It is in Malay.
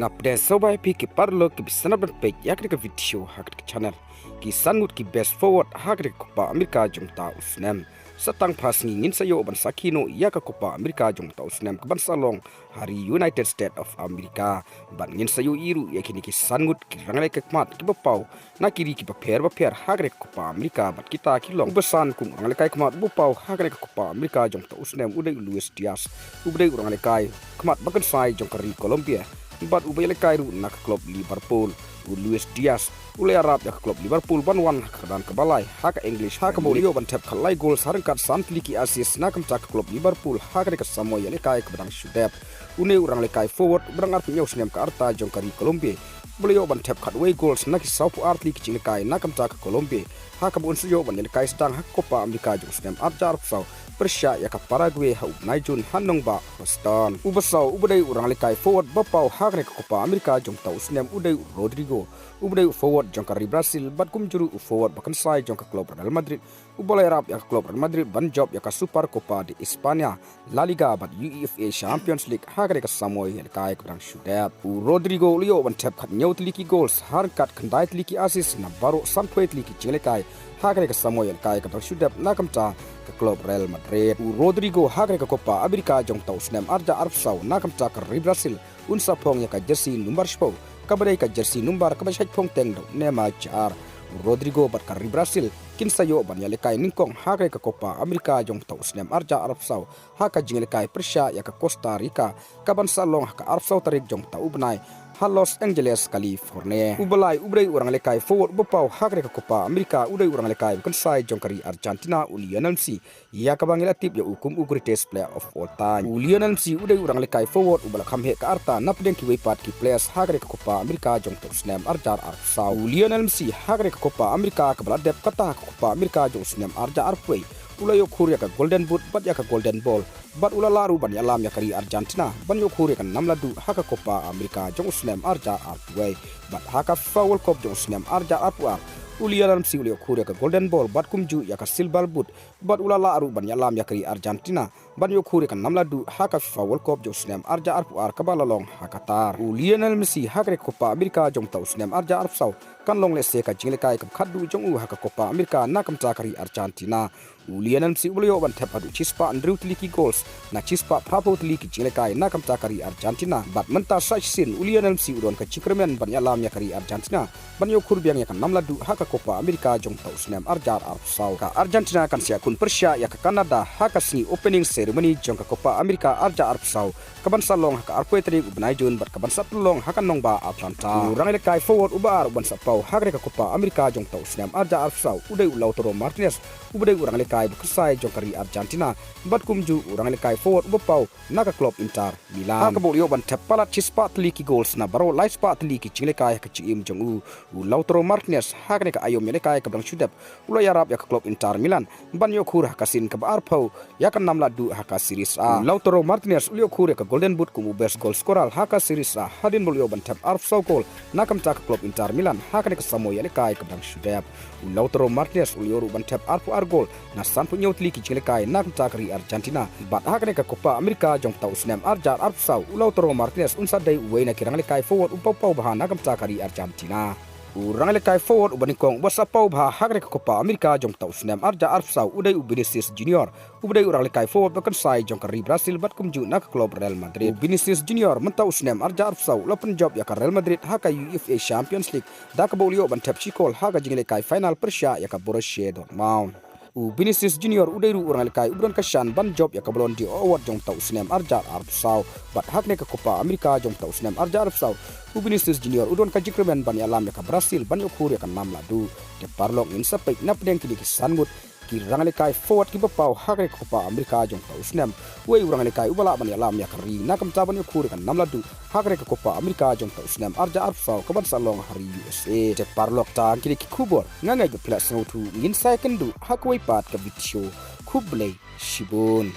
ngapde sobai pi ki parlo ki bisana berpek yak de video hak de channel ki sangut ki best forward hak de Copa America jumta usnem satang pas ngin sayo ban sakino yak Copa America jumta usnem ke ban salong hari United States of America ban ngin sayo iru yakini ki sangut ki rangle ke mat ki bapau na kiri ki baper hak de Copa America bat kita kilong besan kum rangle kai kmat bapau hak de Copa America jumta usnem udai Luis Diaz udai rangle kai kmat bakan sai jong kari Colombia bat ubay lekay ru nak klub Liverpool Luis Diaz ulay Arab yak klub Liverpool banwan kadan kebalai hak English hak bolio ban tap kalai gol sarangkat santliki assist nakam cak klub Liverpool hak de samoy lekay kedang shudep une urang lekay forward berang arti nyaw sinem ka arta jong kari Colombia bolio ban tap kat way goals nak saupu artli ki lekay nakam cak Colombia hak bon suyo ban lekay stang hak Copa America jong sinem arjar sau Persia yak Paraguay hau naijun hanong ba Boston ubasau ubadai urang lekay forward bapau hak ne Copa America jong tau snem udai Rodrigo ubadai forward jong kari Brazil bat kumjuru forward bakan sai jong ka klub Real Madrid ubalai rap yak klub Real Madrid ban job yak Super Copa di Espanya La Liga bat UEFA Champions League hak ne ka samoy lekay ka shudet Rodrigo lio ban tap khat nyau tliki goals har kat khandai tliki assist na baro sampai tliki jinglekay hak ne ka samoy lekay ka shudet nakam ta ke klub Real Madrid Rodrigo hak ke Copa America jong tau snem arja arab sau nakam cak ri Brazil unsa pong ya ka jersey number 10 kabadai ka jersey number ka basaj pong teng do nema jar Rodrigo bat ka ri Brazil kin sayo ban ya lekay ningkong hak ke Copa America jong tau snem arja arab sau hak jing lekay Persia ya ka Costa Rica kaban salong ka arab sau tarik jong tau benai Los Angeles, California. Ubalai ubrai urang lekay forward bapau hak reka Copa America udai urang lekay bukan sai jong kari Argentina Lionel Messi ya kabangila tip ya hukum greatest player of all time. Lionel Messi udai urang lekay forward ubala kamhe ka arta napden ki weipat ki players hak reka Copa America jong snem arjar arsau. Lionel Messi hak reka Copa America kabala dep kata Copa America jong snem arja arpway ulayo khurya ka golden boot bat ya ka golden ball bat ulalaru ban yalam ya kari Argentina ban yo khurya ka namladu haka Copa America jong snem arja arpway bat haka FIFA World Cup jong snem arja arpwa Lionel Messi ulayo khurya ka golden ball bat kumju ya ka silver boot bat ulalaru ban yalam ya kari Argentina ban yo khurya ka namladu haka FIFA World Cup jong snem arja arpwa kabalalong hakatar Lionel Messi haka Copa America jong tau snem arja arpsau kan long le se ka jinglekay ka khaddu jong haka Copa America nakam cakari Argentina Lionel Messi ulio ban tap adu chispa andrew tliki goals na chispa papo tliki jinglekay nakam cakari Argentina bat menta sin Lionel Messi udon ka chikramen ban yalam ya kari Argentina ban yo khurbiang ya kan namladu haka Copa America jong tau snem arjar arpsau ka Argentina kan sia kun Persia ya ka Canada haka sni opening ceremony jong ka Copa America arja arpsau kaban salong haka arpoetri ubnai jun bat kaban satlong haka nongba Atlanta urang lekay forward ubar uban sapau haka ka Copa America jong tau snem arja arpsau udai Lautaro Martinez ubadai urang lekay buksai jong kari Argentina bat kumju urang lekay forward ubapau naka klub Inter Milan haka bolio ban tap palat chispa tliki goals na baro light spa tliki jinglekay ka chiim jong Lautaro Martinez haka ka ayom lekay ka bang shudap ulay Arab ya ka klub Inter Milan ban yo khur hakasin ka arpau ya kan namladu haka series A Lautaro Martinez ulio khur ka golden boot kumu best goal scorer haka series A hadin bolio ban tap arpsau goal nakam ta ka klub Inter Milan haka ka samoy lekay ka bang shudap Lautaro Martinez ulio ban tap arpu argol na sanpu nyotli ki jinglekay nakam ta kari Argentina bat haka ka Copa America jong tau snem arjar arpsau Lautaro Martinez unsa dai uway na kirang lekay forward upau bahan nakam ta kari Argentina urang lekay forward ubanikong wasapau bah hak ka Copa America jong tau snem arja arpsau udai Vinicius Junior ubadai urang lekay forward bakan sai jong kari Brazil bat kumju nak klub Real Madrid Vinicius Junior mentau snem arja arpsau lapan job ya ka Real Madrid haka UEFA Champions League da ka bolio ban tap chikol haka jing lekay final Persia ya ka Borussia Dortmund Vinicius Junior udai ru urang lekay ubron kashan ban job ya ka bolon di award jong tau snem arja arpsau bat hak ka Copa America jong tau snem arja arpsau Vinicius Junior udon ka jikremen ban yalam ya ka Brazil ban yo khur ya ka namladu de parlong in sapek napdeng kini kisangut kirang lekay forward ki bapau hak ka Copa America jong tau snem we urang lekay ubala ban yalam ya ka ri nakam taban yo khur ya ka namladu hak ka Copa America jong tau snem arja arpsau kaban salong hari USA de parlok ta kini ki kubor ngangai ke plus no tu ngin sai kendu hak we pat ka video kublai shibun